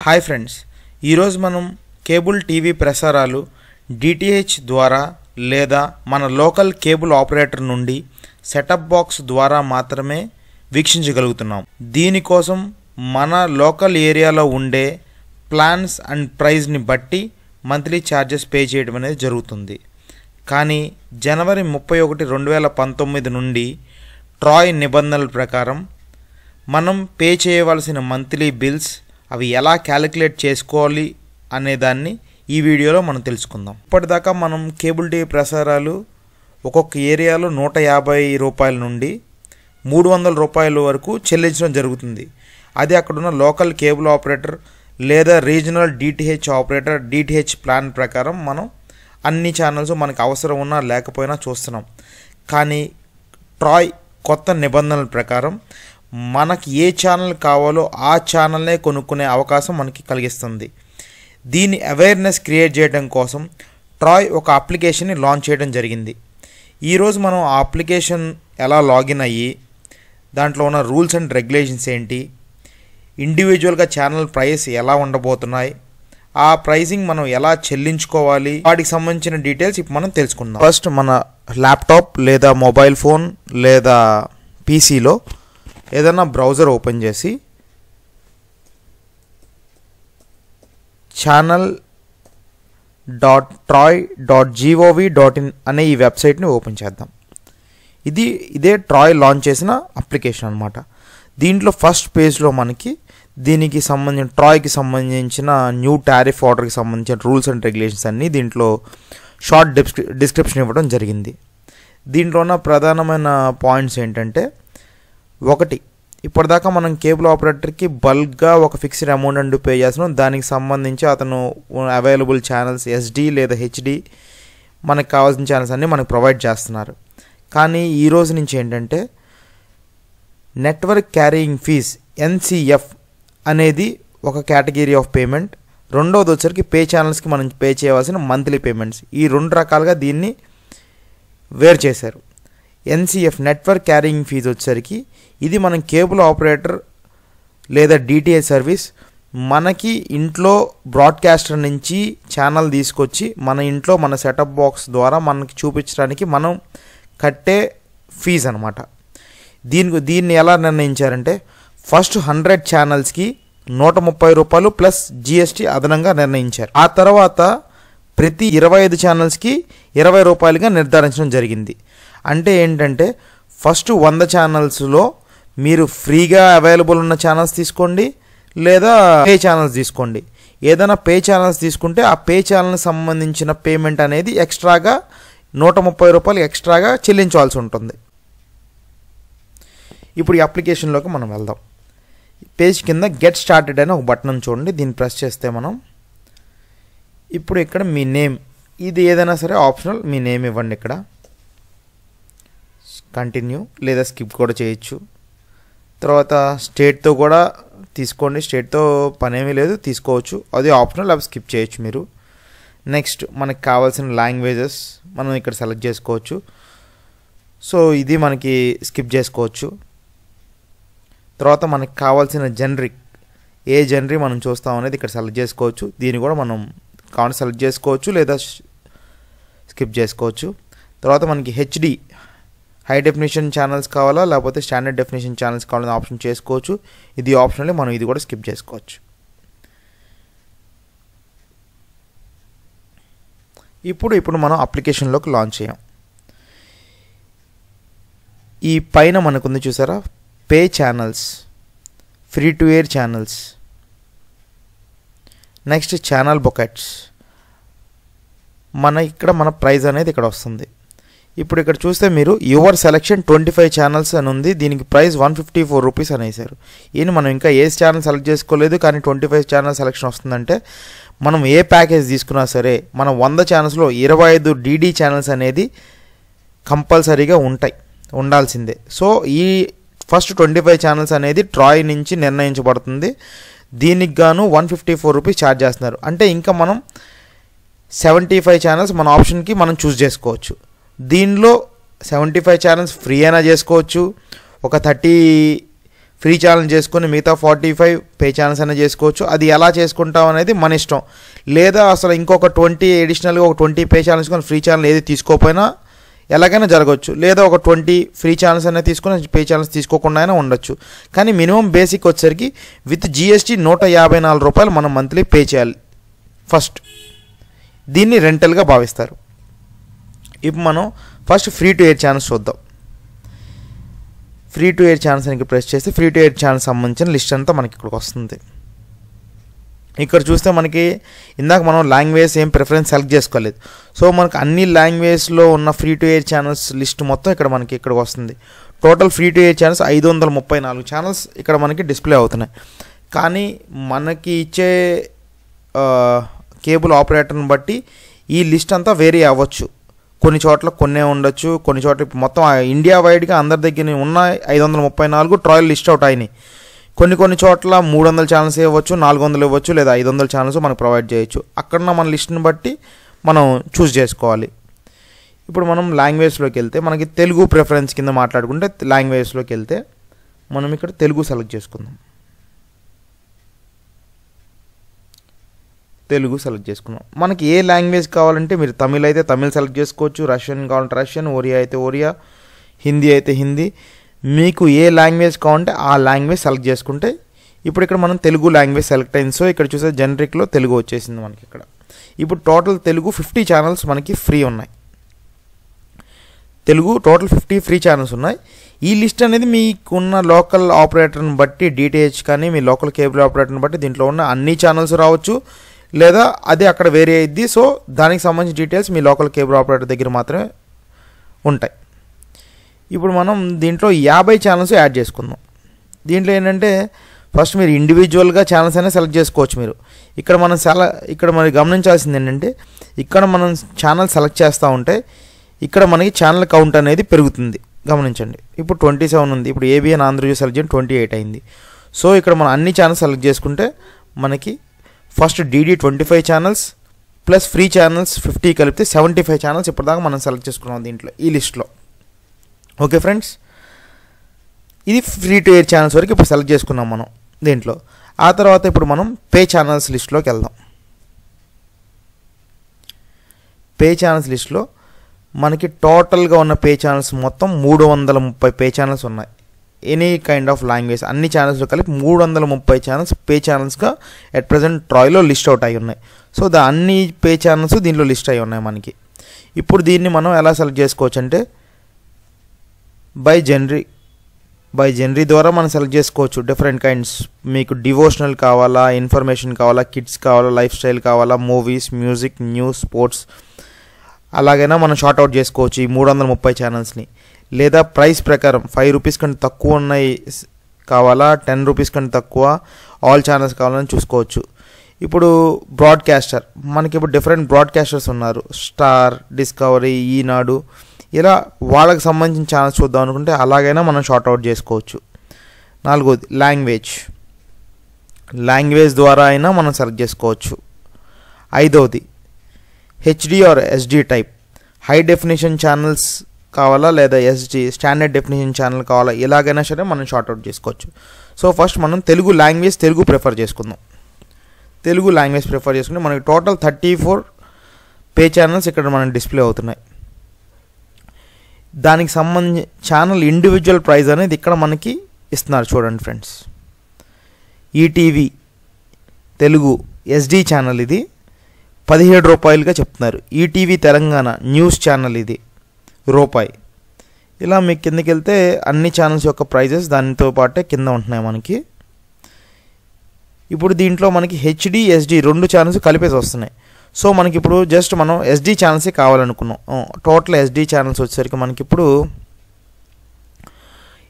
Hi friends, ఈరోజు మనం cable TV ప్రసారాలు డిటిహెచ్ ద్వారా లేదా మన లోకల్ కేబుల్ ఆపరేటర్ నుండి సెటప్ బాక్స్ ద్వారా మాత్రమే వీక్షించగలుగుతున్నాం. దీనికోసం మన లోకల్ ఏరియాలో ఉండే ప్లాన్స్ అండ్ ప్రైస్ని బట్టి మంత్లీ ఛార్జెస్ పే చేయడం అనేది జరుగుతుంది. కానీ జనవరి 31, 2019 నుండి ట్రాయ్ నిబంధనల ప్రకారం మనం పే చేయవలసిన మంత్లీ బిల్స్ అవి ఎలా క్యాలిక్యులేట్ చేసుకోవాలి అనేదాన్ని ఈ వీడియోలో మనం తెలుసుకుందాం. ఇప్పటిదాకా మనం కేబుల్ టీవీ ప్రసారాలు ఒక్కొక్క ఏరియాలో 150 రూపాయల నుండి 300 రూపాయల వరకు చెల్లించడం జరుగుతుంది. అది అక్కడున్న లోకల్ కేబుల్ ఆపరేటర్ లేదా regional DTH operator DTH plan ప్రకారం మనం అన్ని ఛానల్స్ మనకు అవసరం ఉన్నా లేకపోయినా చూస్తున్నాం. కానీ ట్రాయ్ కొత్త నిబంధనల ప్రకారం మనకి ఏ ఛానల్ కావాలో ఆ ఛానల్నే కొనుక్కునే అవకాశం మనకి కలిగిస్తుంది. దీని అవేర్నెస్ క్రియేట్ చేయడం కోసం ట్రాయ్ ఒక అప్లికేషన్ని లాంచ్ చేయడం జరిగింది. ఈరోజు మనం ఆ అప్లికేషన్ ఎలా లాగిన్ అయ్యి దాంట్లో ఉన్న రూల్స్ అండ్ రెగ్యులేషన్స్ ఏంటి, ఇండివిజువల్గా ఛానల్ ప్రైస్ ఎలా ఉండబోతున్నాయి, ఆ ప్రైసింగ్ మనం ఎలా చెల్లించుకోవాలి, వాటికి సంబంధించిన డీటెయిల్స్ ఇప్పుడు మనం తెలుసుకుందాం. ఫస్ట్ మన ల్యాప్టాప్ లేదా మొబైల్ ఫోన్ లేదా పీసీలో ఏదైనా బ్రౌజర్ ఓపెన్ చేసి channel.troy.gov.in అనే ఈ వెబ్సైట్ని ఓపెన్ చేద్దాం. ఇదే ట్రాయ్ లాంచ్ చేసిన అప్లికేషన్ అనమాట. దీంట్లో ఫస్ట్ పేజ్లో మనకి దీనికి సంబంధించిన ట్రాయ్కి సంబంధించిన న్యూ టారిఫ్ ఆర్డర్కి సంబంధించిన రూల్స్ అండ్ రెగ్యులేషన్స్ అన్నీ దీంట్లో షార్ట్ డిస్క్రిప్షన్ ఇవ్వడం జరిగింది. దీంట్లో ఉన్న ప్రధానమైన పాయింట్స్ ఏంటంటే, ఒకటి, ఇప్పటిదాకా మనం కేబుల్ ఆపరేటర్కి బల్క్గా ఒక ఫిక్స్డ్ అమౌంట్ అంటూ పే చేస్తున్నాం. దానికి సంబంధించి అతను అవైలబుల్ ఛానల్స్ ఎస్డి లేదా హెచ్డి మనకు కావాల్సిన ఛానల్స్ అన్నీ మనకు ప్రొవైడ్ చేస్తున్నారు. కానీ ఈ రోజు నుంచి ఏంటంటే నెట్వర్క్ క్యారీయింగ్ ఫీజ్ ఎన్సిఎఫ్ అనేది ఒక కేటగిరీ ఆఫ్ పేమెంట్. రెండవది వచ్చరికి పే ఛానల్స్కి మనం పే చేయవలసిన మంత్లీ పేమెంట్స్. ఈ రెండు రకాలుగా దీన్ని వేరు చేశారు. ఎన్సిఎఫ్ నెట్వర్క్ క్యారీయింగ్ ఫీజు వచ్చేసరికి ఇది మనం కేబుల్ ఆపరేటర్ లేదా డిటిహెచ్ సర్వీస్ మనకి ఇంట్లో బ్రాడ్కాస్టర్ నుంచి ఛానల్ తీసుకొచ్చి మన ఇంట్లో మన సెటప్ బాక్స్ ద్వారా మనకి చూపించడానికి మనం కట్టే ఫీజు అనమాట. దీన్ని ఎలా నిర్ణయించారంటే, ఫస్ట్ 100 ఛానల్స్కి 130 రూపాయలు ప్లస్ జిఎస్టీ అదనంగా నిర్ణయించారు. ఆ తర్వాత ప్రతి 25 ఛానల్స్కి 20 రూపాయలుగా నిర్ధారించడం జరిగింది. అంటే ఏంటంటే, ఫస్ట్ 100 ఛానల్స్లో మీరు ఫ్రీగా అవైలబుల్ ఉన్న ఛానల్స్ తీసుకోండి లేదా పే ఛానల్స్ తీసుకోండి. ఏదైనా పే ఛానల్స్ తీసుకుంటే ఆ పే ఛానల్కి సంబంధించిన పేమెంట్ అనేది ఎక్స్ట్రాగా 130 రూపాయలు ఎక్స్ట్రాగా చెల్లించవలసి ఉంటుంది. ఇప్పుడు ఈ అప్లికేషన్లోకి మనం వెళ్దాం. పేజ్ కింద గెట్ స్టార్టెడ్ అని ఒక బటన్ చూడండి. దీన్ని ప్రెస్ చేస్తే మనం ఇప్పుడు ఇక్కడ మీ నేమ్, ఇది ఏదైనా సరే ఆప్షనల్, మీ నేమ్ ఇవ్వండి. ఇక్కడ కంటిన్యూ లేదా స్కిప్ కూడా చేయొచ్చు. తర్వాత స్టేట్తో కూడా తీసుకోండి, స్టేట్తో పనేమీ లేదు, తీసుకోవచ్చు, అది ఆప్షనల్, అవి స్కిప్ చేయొచ్చు మీరు. నెక్స్ట్ మనకి కావాల్సిన లాంగ్వేజెస్ మనం ఇక్కడ సెలెక్ట్ చేసుకోవచ్చు. సో ఇది మనకి స్కిప్ చేసుకోవచ్చు. తర్వాత మనకి కావాల్సిన జనరిక్, ఏ జనరీ మనం చూస్తాం అనేది ఇక్కడ సెలెక్ట్ చేసుకోవచ్చు. దీన్ని కూడా మనం కావాలంటే సెలెక్ట్ చేసుకోవచ్చు లేదా స్కిప్ చేసుకోవచ్చు. తర్వాత మనకి హెచ్డి హై డెఫినేషన్ ఛానల్స్ కావాలా లేకపోతే స్టాండర్డ్ డెఫినేషన్ ఛానల్స్ కావాలని ఆప్షన్ చేసుకోవచ్చు. ఇది ఆప్షనల్లీ, మనం ఇది కూడా స్కిప్ చేసుకోవచ్చు. ఇప్పుడు మనం అప్లికేషన్లోకి లాంచ్ అయ్యాం. ఈ పైన మనకుంది చూసారా, pay channels, free to air channels, next channel బొకెట్స్, మన ప్రైస్ అనేది ఇక్కడ వస్తుంది. ఇప్పుడు ఇక్కడ చూస్తే మీరు యువర్ సెలెక్షన్ 25 ఛానల్స్ అని ఉంది. దీనికి ప్రైస్ 154 రూపీస్ అని వేశారు. మనం ఇంకా ఏ ఛానల్ సెలెక్ట్ చేసుకోలేదు కానీ 25 ఛానల్ సెలెక్షన్ వస్తుందంటే, మనం ఏ ప్యాకేజ్ తీసుకున్నా సరే మనం 100 ఛానల్స్లో 25 డిడి ఛానల్స్ అనేది కంపల్సరీగా ఉండాల్సిందే. సో ఈ ఫస్ట్ 25 ఛానల్స్ అనేది ట్రాయ్ నుంచి నిర్ణయించబడుతుంది. దీనికి గాను 154 రూపీస్ ఛార్జ్ చేస్తున్నారు. అంటే ఇంకా మనం 75 ఛానల్స్ మన ఆప్షన్కి మనం చూస్ చేసుకోవచ్చు. దీనిలో 75 ఛానల్స్ ఫ్రీ అయినా చేసుకోవచ్చు, ఒక 30 ఫ్రీ ఛానల్ చేసుకొని మిగతా 45 పే ఛానల్స్ అనేది చేసుకోవచ్చు. అది ఎలా చేసుకుంటాం అనేది మన ఇష్టం. లేదా అసలు ఇంకొక 20 అడిషనల్గా ఒక 20 పే ఛానల్స్ కానీ ఫ్రీ ఛానల్ ఏది తీసుకోకపోయినా ఎలాగైనా జరగవచ్చు. లేదా ఒక 20 ఫ్రీ ఛానల్స్ అనేది తీసుకొని పే ఛానల్స్ తీసుకోకుండా అయినా ఉండొచ్చు. కానీ మినిమం బేసిక్ వచ్చేసరికి విత్ GST 154 రూపాయలు మనం మంత్లీ పే చేయాలి ఫస్ట్. దీన్ని రెంటల్గా భావిస్తారు. ఇప్పుడు మనం first free to air channels చూద్దాం. ఫ్రీ టు ఎయిర్ ఛానల్స్ అని ప్రెస్ చేస్తే ఫ్రీ టు ఎయిర్ ఛానల్స్ సంబంధించిన లిస్ట్ అంతా మనకి ఇక్కడికి వస్తుంది. ఇక్కడ చూస్తే మనకి ఇందాక మనం లాంగ్వేజ్ ఏం ప్రిఫరెన్స్ సెలెక్ట్ చేసుకోలేదు. సో మనకు అన్ని లాంగ్వేజ్లో ఉన్న free to air channels list మొత్తం ఇక్కడికి వస్తుంది. Total free to air channels 534 channels ఇక్కడ మనకి డిస్ప్లే అవుతున్నాయి. కానీ మనకి ఇచ్చే కేబుల్ ఆపరేటర్ని బట్టి ఈ లిస్ట్ అంతా వేరీ అవ్వచ్చు. కొన్ని చోట్ల కొన్నే ఉండొచ్చు, కొన్ని చోట్ల మొత్తం ఇండియా వైడ్గా అందరి దగ్గర ఉన్న 534 ట్రయల్ లిస్ట్ అవుట్ అయినాయి. కొన్ని చోట్ల 300 ఛానల్స్ ఇవ్వచ్చు, 400 ఇవ్వచ్చు, లేదా 500 ఛానల్స్ మనకు ప్రొవైడ్ చేయొచ్చు. అక్కడ మన లిస్ట్ని బట్టి మనం చూస్ చేసుకోవాలి. ఇప్పుడు మనం లాంగ్వేజ్లోకి వెళ్తే మనకి తెలుగు ప్రిఫరెన్స్ కింద మాట్లాడుకుంటే లాంగ్వేజ్లోకి వెళ్తే మనం ఇక్కడ తెలుగు సెలెక్ట్ చేసుకుందాం. తెలుగు సెలెక్ట్ చేసుకున్నాం. మనకి ఏ లాంగ్వేజ్ కావాలంటే మీరు తమిళ్ అయితే తమిళ్ సెలెక్ట్ చేసుకోవచ్చు, రష్యన్ కావాలంటే రష్యన్, ఒరియా అయితే ఒరియా, హిందీ అయితే హిందీ. మీకు ఏ లాంగ్వేజ్ కావాలంటే ఆ లాంగ్వేజ్ సెలెక్ట్ చేసుకుంటే ఇప్పుడు ఇక్కడ మనం తెలుగు లాంగ్వేజ్ సెలెక్ట్ అయింది. సో ఇక్కడ చూసే జనరిక్లో తెలుగు వచ్చేసింది మనకి ఇక్కడ. ఇప్పుడు టోటల్ తెలుగు 50 ఛానల్స్ మనకి ఫ్రీ ఉన్నాయి. తెలుగు టోటల్ 50 ఫ్రీ ఛానల్స్ ఉన్నాయి. ఈ లిస్ట్ అనేది మీకున్న లోకల్ ఆపరేటర్ని బట్టి DTH కానీ మీ లోకల్ కేబుల్ ఆపరేటర్ని బట్టి దీంట్లో ఉన్న అన్ని ఛానల్స్ రావచ్చు, లేదా అది అక్కడ వేరే అయ్యిద్ది. సో దానికి సంబంధించిన డీటెయిల్స్ మీ లోకల్ కేబుల్ ఆపరేటర్ దగ్గర మాత్రమే ఉంటాయి. ఇప్పుడు మనం దీంట్లో 50 ఛానల్స్ యాడ్ చేసుకుందాం. దీంట్లో ఏంటంటే ఫస్ట్ మీరు ఇండివిజువల్గా ఛానల్స్ అయినా సెలెక్ట్ చేసుకోవచ్చు. మీరు ఇక్కడ మరి గమనించాల్సింది ఏంటంటే ఇక్కడ మనం ఛానల్ సెలెక్ట్ చేస్తూ ఉంటే ఇక్కడ మనకి ఛానల్ కౌంట్ అనేది పెరుగుతుంది. గమనించండి, ఇప్పుడు 27 ఉంది. ఇప్పుడు ABN ఆంధ్రజ్యోతి సెలెక్ట్ చేయండి 28 అయింది. సో ఇక్కడ మనం అన్ని ఛానల్స్ సెలెక్ట్ చేసుకుంటే మనకి first DD 25 channels plus free channels 50 కలిపితే 75 ఛానల్స్ ఇప్పటిదాకా మనం సెలెక్ట్ చేసుకున్నాం దీంట్లో ఈ లిస్ట్లో. ఓకే ఫ్రెండ్స్, ఇది ఫ్రీ టు ఎయిర్ ఛానల్స్ వరకు ఇప్పుడు సెలెక్ట్ చేసుకున్నాం మనం దీంట్లో. ఆ తర్వాత ఇప్పుడు మనం పే ఛానల్స్ లిస్ట్లోకి వెళ్దాం. పే ఛానల్స్ లిస్ట్లో మనకి టోటల్గా ఉన్న పే ఛానల్స్ మొత్తం 330 పే ఛానల్స్ ఉన్నాయి. ఎనీ కైండ్ ఆఫ్ లాంగ్వేజ్ అన్ని ఛానల్స్లో కలిపి 330 ఛానల్స్ పే ఛానల్స్గా ఎట్ ప్రజెంట్ ట్రాయ్లో లిస్ట్ అవుట్ అయి ఉన్నాయి. సో అన్ని పే ఛానల్స్ దీంట్లో లిస్ట్ అయి ఉన్నాయి మనకి. ఇప్పుడు దీన్ని మనం ఎలా సెలెక్ట్ చేసుకోవచ్చు అంటే బై జనరీ ద్వారా మనం సెలెక్ట్ చేసుకోవచ్చు. డిఫరెంట్ కైండ్స్, మీకు డివోషనల్ కావాలా, ఇన్ఫర్మేషన్ కావాలా, కిడ్స్ కావాలా, లైఫ్ స్టైల్ కావాలా, మూవీస్, మ్యూజిక్, న్యూస్, స్పోర్ట్స్, అలాగైనా మనం షార్ట్అవుట్ చేసుకోవచ్చు ఈ 330 ఛానల్స్ని. లేదా ప్రైస్ ప్రకారం 5 రూపీస్ కంటే తక్కువ ఉన్నాయి కావాలా, 10 రూపీస్ కంటే తక్కువ ఆల్ ఛానల్స్ కావాలని చూసుకోవచ్చు. ఇప్పుడు బ్రాడ్కాస్టర్, మనకి ఇప్పుడు డిఫరెంట్ బ్రాడ్కాస్టర్స్ ఉన్నారు. స్టార్, డిస్కవరీ, ఈనాడు, ఇలా వాళ్ళకి సంబంధించిన ఛానల్స్ చూద్దాం అనుకుంటే అలాగైనా మనం షార్ట్అవుట్ చేసుకోవచ్చు. 4వది లాంగ్వేజ్ ద్వారా అయినా మనం సెలెక్ట్ చేసుకోవచ్చు. 5వది HD ఆర్ SD టైప్, హై డెఫినేషన్ ఛానల్స్ కావాలా లేదా SD స్టాండర్డ్ డెఫినేషన్ ఛానల్ కావాలా, ఎలాగైనా సరే మనం షార్ట్అవుట్ చేసుకోవచ్చు. సో ఫస్ట్ మనం తెలుగు ప్రిఫర్ చేసుకుందాం. తెలుగు లాంగ్వేజ్ ప్రిఫర్ చేసుకుంటే మనకి టోటల్ 34 పే ఛానల్స్ ఇక్కడ మనకి డిస్ప్లే అవుతున్నాయి. దానికి సంబంధించి ఛానల్ ఇండివిజువల్ ప్రైస్ అనేది ఇక్కడ మనకి ఇస్తున్నారు చూడండి friends. ETV Telugu SD channel ఇది 17 రూపాయలుగా చెప్తున్నారు. ఈటీవీ తెలంగాణ న్యూస్ ఛానల్ ఇది రూపాయి. ఇలా మీకు కిందకి వెళ్తే అన్ని ఛానల్స్ యొక్క ప్రైజెస్ దానితో పాటే కింద ఉంటున్నాయి మనకి. ఇప్పుడు దీంట్లో మనకి HD SD 2 ఛానల్స్ కలిపేసి వస్తున్నాయి. సో మనకి ఇప్పుడు జస్ట్ మనం SD ఛానల్సే కావాలనుకున్నాం. టోటల్ SD ఛానల్స్ వచ్చేసరికి మనకి ఇప్పుడు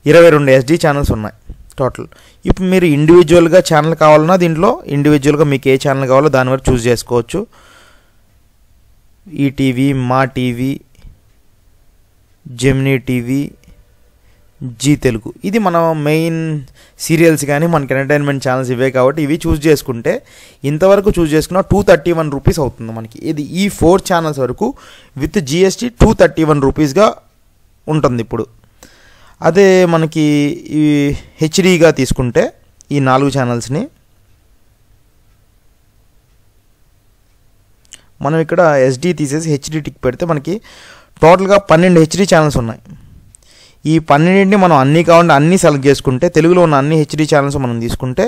22 SD ఛానల్స్ ఉన్నాయి టోటల్. ఇప్పుడు మీరు ఇండివిజువల్గా ఛానల్ కావాలన్నా దీంట్లో ఇండివిజువల్గా మీకు ఏ ఛానల్ కావాలో దాని వరకు చూస్ చేసుకోవచ్చు. ఈటీవీ, మా టీవీ, జెమినీ టీవీ, జీ తెలుగు, ఇది మన మెయిన్ సీరియల్స్ కానీ మనకి ఎంటర్టైన్మెంట్ ఛానల్స్ ఇవే కాబట్టి ఇవి చూస్ చేసుకుంటే ఇంతవరకు చూస్ చేసుకున్న 231 రూపీస్ అవుతుంది మనకి. ఇది ఈ 4 ఛానల్స్ వరకు విత్ GST 231 రూపీస్గా ఉంటుంది ఇప్పుడు. అదే మనకి ఈ హెచ్డీగా తీసుకుంటే ఈ 4 ఛానల్స్ని మనం ఇక్కడ ఎస్డి తీసేసి హెచ్డి టిక్ పెడితే మనకి టోటల్గా 12 హెచ్డి ఛానల్స్ ఉన్నాయి. ఈ 12ని మనం అన్నీ కావాలంటే అన్నీ సెలెక్ట్ చేసుకుంటే, తెలుగులో ఉన్న అన్ని హెచ్డి ఛానల్స్ మనం తీసుకుంటే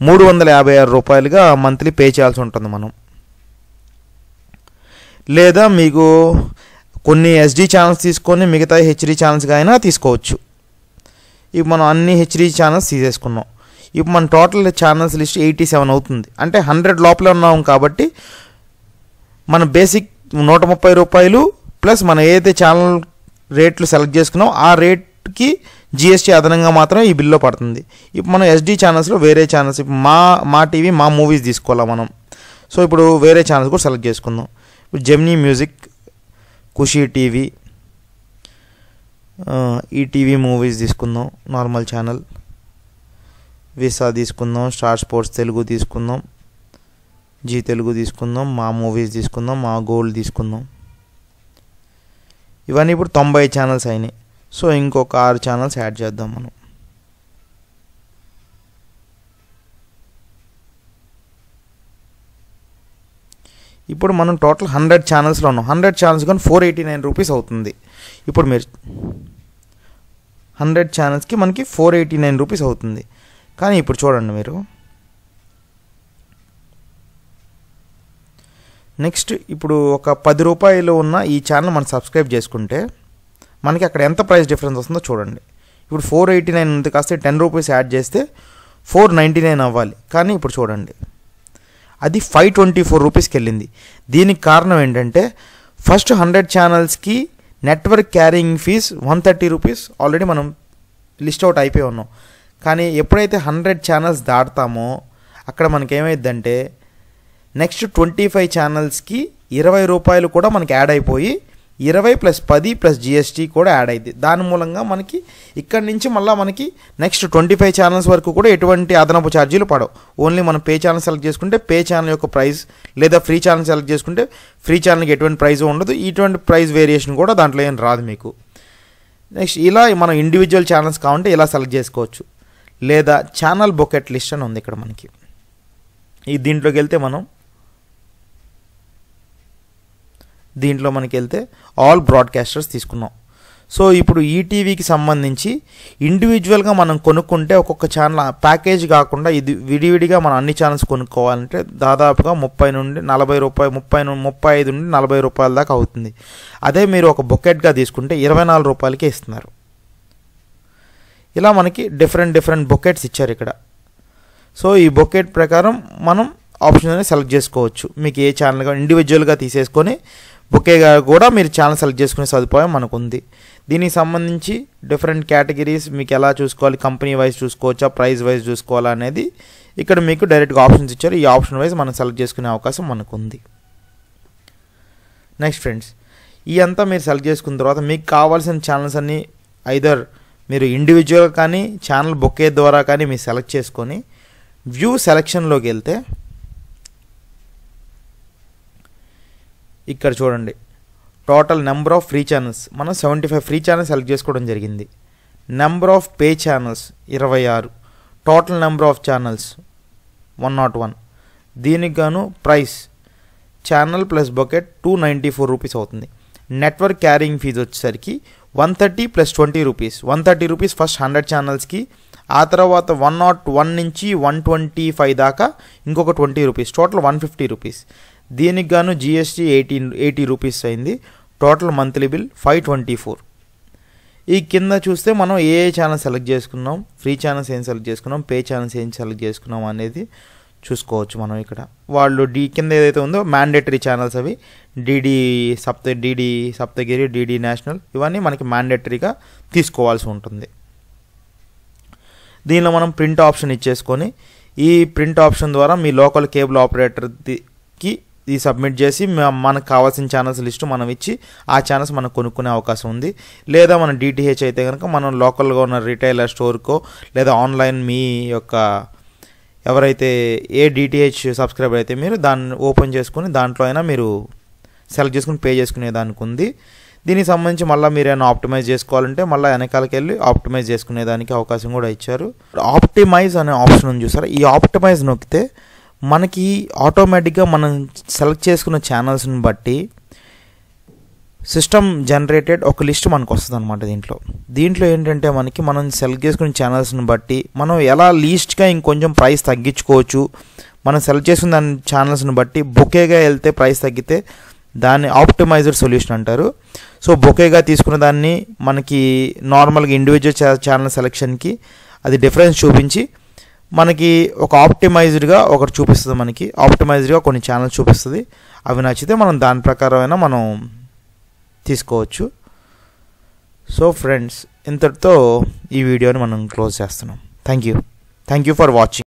356 రూపాయలుగా మంత్లీ పే చేయాల్సి ఉంటుంది మనం. లేదా మీకు కొన్ని ఎస్డి ఛానల్స్ తీసుకొని మిగతా హెచ్డి ఛానల్స్గా అయినా తీసుకోవచ్చు. ఇప్పుడు మనం అన్ని హెచ్డి ఛానల్స్ తీసేసుకున్నాం. ఇప్పుడు మన టోటల్ ఛానల్స్ లిస్ట్ 87 అవుతుంది. అంటే 100 లోపల ఉన్నాం కాబట్టి మన బేసిక్ 130 రూపాయలు ప్లస్ మనం ఏదైతే ఛానల్ రేట్లు సెలెక్ట్ చేసుకున్నాం ఆ రేట్కి జిఎస్టీ అదనంగా మాత్రం ఈ బిల్లో పడుతుంది. ఇప్పుడు మనం ఎస్డి ఛానల్స్లో వేరే ఛానల్స్, ఇప్పుడు మా టీవీ మా మూవీస్ తీసుకోవాలా మనం. సో ఇప్పుడు వేరే ఛానల్స్ కూడా సెలెక్ట్ చేసుకుందాం. ఇప్పుడు జెమినీ మ్యూజిక్, ఖుషీ టీవీ, ఈ టీవీ మూవీస్ తీసుకుందాం నార్మల్ ఛానల్, విసా తీసుకుందాం, స్టార్ స్పోర్ట్స్ తెలుగు తీసుకుందాం, జీ తెలుగు తీసుకుందాం, మా మూవీస్ తీసుకుందాం, మా గోల్డ్ తీసుకుందాం. ఇవన్నీ ఇప్పుడు 90 ఛానల్స్ అయినాయి. సో ఇంకొక 6 ఛానల్స్ యాడ్ చేద్దాం మనం. ఇప్పుడు మనం టోటల్ 100 ఛానల్స్లో ఉన్నాం. 100 ఛానల్స్ కానీ 489 రూపీస్ అవుతుంది. ఇప్పుడు మీరు 100 ఛానల్స్కి మనకి 489 రూపీస్ అవుతుంది. కానీ ఇప్పుడు చూడండి మీరు, నెక్స్ట్ ఇప్పుడు ఒక 10 రూపాయలు ఉన్న ఈ ఛానల్ మనం సబ్స్క్రైబ్ చేసుకుంటే మనకి అక్కడ ఎంత ప్రైస్ డిఫరెన్స్ వస్తుందో చూడండి. ఇప్పుడు 489 ఉంది కాస్త 10 రూపీస్ యాడ్ చేస్తే 499 అవ్వాలి. కానీ ఇప్పుడు చూడండి అది 524 రూపీస్కి వెళ్ళింది. దీనికి కారణం ఏంటంటే ఫస్ట్ 100 ఛానల్స్కి network carrying fees 130 rupees already మనం లిస్ట్ అవుట్ అయిపోయి ఉన్నాం. కానీ ఎప్పుడైతే 100 ఛానల్స్ దాటుతామో అక్కడ మనకేమైందంటే నెక్స్ట్ 25 ఛానల్స్కి 20 రూపాయలు కూడా మనకి యాడ్ అయిపోయి 20 + 10 + జిఎస్టీ కూడా యాడ్ అయింది. దాని మూలంగా మనకి ఇక్కడి నుంచి మళ్ళీ మనకి నెక్స్ట్ 25 ఛానల్స్ వరకు కూడా ఎటువంటి అదనపు ఛార్జీలు పడవు. ఓన్లీ మనం పే ఛానల్ సెలెక్ట్ చేసుకుంటే పే ఛానల్ యొక్క ప్రైస్, లేదా ఫ్రీ ఛానల్ సెలెక్ట్ చేసుకుంటే ఫ్రీ ఛానల్కి ఎటువంటి ప్రైస్ ఉండదు. ఇటువంటి ప్రైస్ వేరియేషన్ కూడా దాంట్లో ఏం రాదు మీకు. నెక్స్ట్ ఇలా మనం ఇండివిజువల్ ఛానల్స్ కావాలంటే ఇలా సెలెక్ట్ చేసుకోవచ్చు. లేదా ఛానల్ బొకెట్ లిస్ట్ అని ఉంది ఇక్కడ మనకి. ఈ దీంట్లోకి వెళ్తే దీంట్లో మనకి వెళ్తే ఆల్ బ్రాడ్కాస్టర్స్ తీసుకున్నాం. సో ఇప్పుడు ఈటీవీకి సంబంధించి ఇండివిజువల్గా మనం కొనుక్కుంటే ఒక్కొక్క ఛానల్ ప్యాకేజ్ కాకుండా ఇది విడివిడిగా మనం అన్ని ఛానల్స్ కొనుక్కోవాలంటే దాదాపుగా 30 నుండి 40 రూపాయలు, 35 నుండి 40 రూపాయల దాకా అవుతుంది. అదే మీరు ఒక బొకెట్గా తీసుకుంటే 24 రూపాయలకే ఇస్తున్నారు. ఇలా మనకి డిఫరెంట్ బొకెట్స్ ఇచ్చారు ఇక్కడ. సో ఈ బొకెట్ ప్రకారం మనం ఆప్షన్ అనేది సెలెక్ట్ చేసుకోవచ్చు. మీకు ఏ ఛానల్గా ఇండివిజువల్గా తీసేసుకొని బొకేగా కూడా మీరు ఛానల్ సెలెక్ట్ చేసుకునే సదుపాయం మనకు ఉంది. దీనికి సంబంధించి డిఫరెంట్ కేటగిరీస్ మీకు ఎలా చూసుకోవాలి, కంపెనీ వైజ్ చూసుకోవచ్చా, ప్రైస్ వైజ్ చూసుకోవాలా అనేది ఇక్కడ మీకు డైరెక్ట్గా ఆప్షన్స్ ఇచ్చారు. ఈ ఆప్షన్ వైజ్ మనం సెలెక్ట్ చేసుకునే అవకాశం మనకు ఉంది. నెక్స్ట్ ఫ్రెండ్స్, ఈ అంతా మీరు సెలెక్ట్ చేసుకున్న తర్వాత మీకు కావాల్సిన ఛానల్స్ అన్నీ ఐదర్ మీరు ఇండివిజువల్ కానీ ఛానల్ బొకే ద్వారా కానీ మీరు సెలెక్ట్ చేసుకొని వ్యూ సెలెక్షన్లోకి వెళ్తే ఇక్కడ చూడండి total number of free channels మనం 75 ఫ్రీ ఛానల్స్ సెలెక్ట్ చేసుకోవడం జరిగింది. Number of pay channels 26, total number of channels 101. దీనికి గాను price channel plus bucket 294 rupees అవుతుంది. నెట్వర్క్ క్యారింగ్ ఫీజు వచ్చేసరికి 130 + 20 రూపీస్. 130 రూపీస్ ఫస్ట్ 100 ఛానల్స్కి, ఆ తర్వాత 101 నుంచి 125 దాకా ఇంకొక 20 రూపీస్, టోటల్ 150 రూపీస్. దీనికి గాను జిఎస్టీ 80 రూపీస్ అయింది. Total monthly bill 524. ఈ కింద చూస్తే మనం ఏ ఛానల్ సెలెక్ట్ చేసుకున్నాం, ఫ్రీ ఛానల్స్ ఏం సెలెక్ట్ చేసుకున్నాం, పే ఛానల్స్ ఏం సెలెక్ట్ చేసుకున్నాం అనేది చూసుకోవచ్చు మనం ఇక్కడ. వాళ్ళు కింద ఏదైతే ఉందో మ్యాండేటరీ ఛానల్స్ అవి డిడి సప్తగిరి, డిడి నేషనల్, ఇవన్నీ మనకి మ్యాండేటరీగా తీసుకోవాల్సి ఉంటుంది. దీనిలో మనం ప్రింట్ ఆప్షన్ ఇచ్చేసుకొని ఈ ప్రింట్ ఆప్షన్ ద్వారా మీ లోకల్ కేబుల్ ఆపరేటర్కి ఇది సబ్మిట్ చేసి మనకు కావాల్సిన ఛానల్స్ లిస్టు మనం ఇచ్చి ఆ ఛానల్స్ మనం కొనుక్కునే అవకాశం ఉంది. లేదా మన డిటిహెచ్ అయితే కనుక మనం లోకల్గా ఉన్న రిటైలర్ స్టోర్కో లేదా ఆన్లైన్ మీ యొక్క ఎవరైతే ఏ డిటిహెచ్ సబ్స్క్రైబర్ అయితే మీరు దాన్ని ఓపెన్ చేసుకుని దాంట్లో అయినా మీరు సెలెక్ట్ చేసుకుని పే చేసుకునే దానికి ఉంది. దీనికి సంబంధించి మళ్ళీ మీరు ఏమైనా ఆప్టిమైజ్ చేసుకోవాలంటే మళ్ళీ వెనకాలకి వెళ్ళి ఆప్టిమైజ్ చేసుకునేదానికి అవకాశం కూడా ఇచ్చారు. ఆప్టిమైజ్ అనే ఆప్షన్ ఉంది చూసారా, ఈ ఆప్టిమైజ్ నొక్కితే మనకి ఆటోమేటిక్గా మనం సెలెక్ట్ చేసుకున్న ఛానల్స్ని బట్టి సిస్టమ్ జనరేటెడ్ ఒక లిస్ట్ మనకు వస్తుంది అనమాట. దీంట్లో ఏంటంటే మనం సెలెక్ట్ చేసుకున్న ఛానల్స్ని బట్టి మనం ఎలా లీస్ట్గా ఇంకొంచెం ప్రైస్ తగ్గించుకోవచ్చు. మనం సెలెక్ట్ చేసుకున్న దాని ఛానల్స్ని బట్టి బొకేగా వెళ్తే ప్రైస్ తగ్గితే దాన్ని ఆప్టిమైజ్డ్ సొల్యూషన్ అంటారు. సో బొకేగా తీసుకున్న దాన్ని మనకి నార్మల్గా ఇండివిజువల్ ఛానల్ సెలెక్షన్కి అది డిఫరెన్స్ చూపించి మనకి ఒక ఆప్టిమైజ్డ్గా ఒకటి చూపిస్తుంది. మనకి ఆప్టిమైజ్డ్గా కొన్ని ఛానల్స్ చూపిస్తుంది. అవి నచ్చితే మనం దాని ప్రకారమైనా మనం తీసుకోవచ్చు. సో ఫ్రెండ్స్, ఇంతటితో ఈ వీడియోని మనం క్లోజ్ చేస్తున్నాం. Thank you for watching.